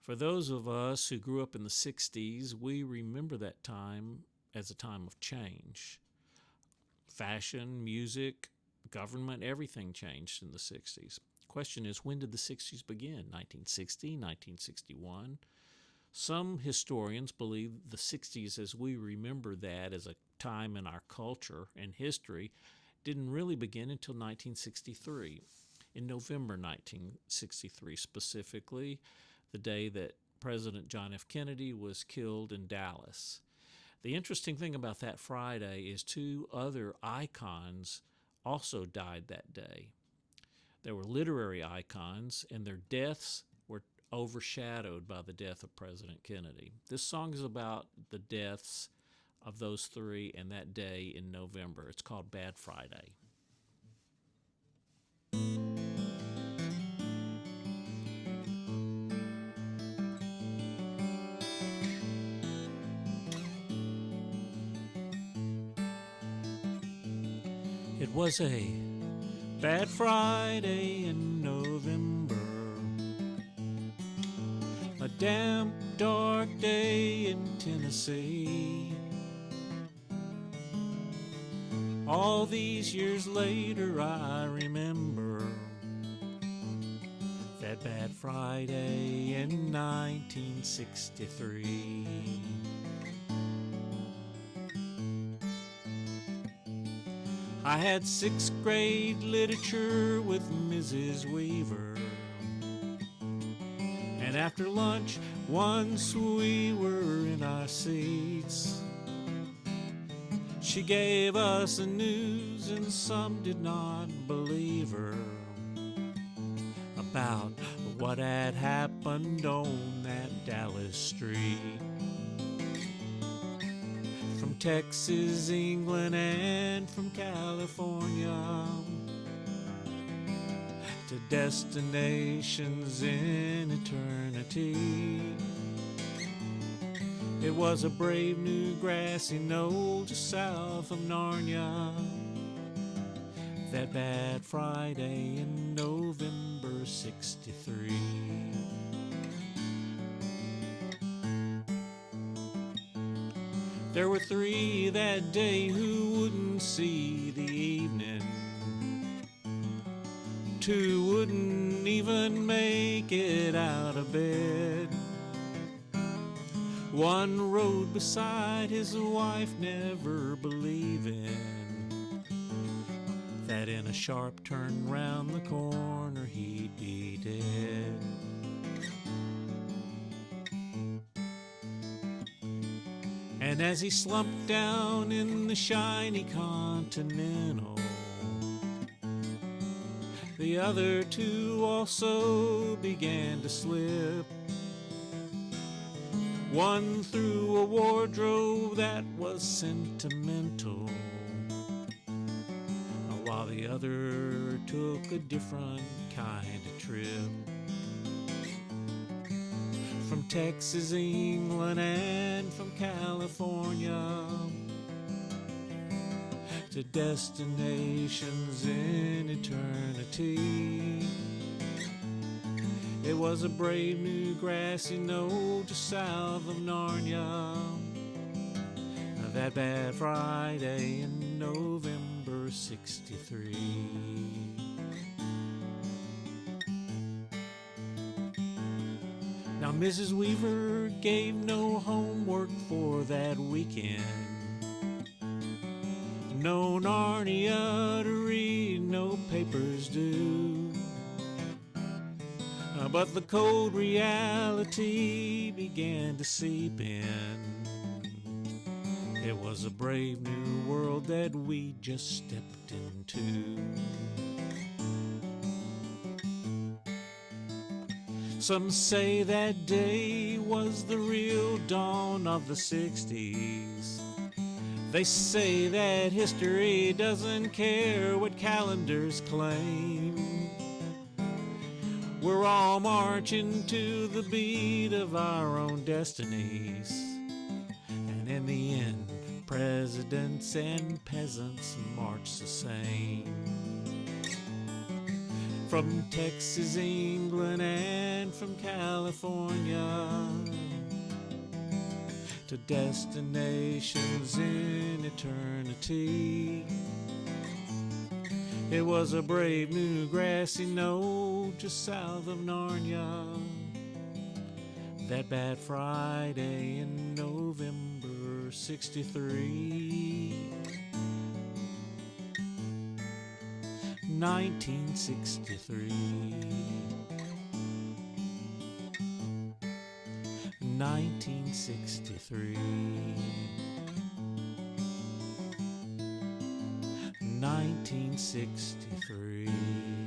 For those of us who grew up in the 60s, we remember that time as a time of change. Fashion, music, government, everything changed in the 60s. Question is, when did the 60s begin? 1960, 1961? Some historians believe the 60s, as we remember that as a time in our culture and history, didn't really begin until 1963. In November 1963 specifically, the day that President John F. Kennedy was killed in Dallas. The interesting thing about that Friday is two other icons also died that day. There were literary icons, and their deaths were overshadowed by the death of President Kennedy. This song is about the deaths of those three and that day in November. It's called Bad Friday. It was a bad Friday in November, a damp, dark day in Tennessee. All these years later I remember that bad Friday in 1963. I had sixth grade literature with Mrs. Weaver, and after lunch once we were in our seats, she gave us the news and some did not believe her about what had happened on that Dallas street. From Texas, England, and from California to destinations in eternity. It was a brave new grassy knoll just south of Narnia, that bad Friday in November '63. There were three that day who wouldn't see the evening. Two wouldn't even make it out of bed. One rode beside his wife, never believing that in a sharp turn round the corner he'd be dead. And as he slumped down in the shiny Continental, the other two also began to slip. One through a wardrobe that was sentimental, while the other took a different kind of trip. From Texas, England, and from California to destinations in eternity. It was a brave new grassy knoll just south of Narnia, that bad Friday in November '63. Now Mrs. Weaver gave no homework for that weekend, no Narnia to read, no papers due. But the cold reality began to seep in. It was a brave new world that we just stepped into. Some say that day was the real dawn of the '60s. They say that history doesn't care what calendars claim. We're all marching to the beat of our own destinies. And in the end, presidents and peasants march the same. From Texas, England, and from California to destinations in eternity. It was a brave new grassy knoll just south of Narnia that bad Friday in November '63. 1963. 1963. 1963.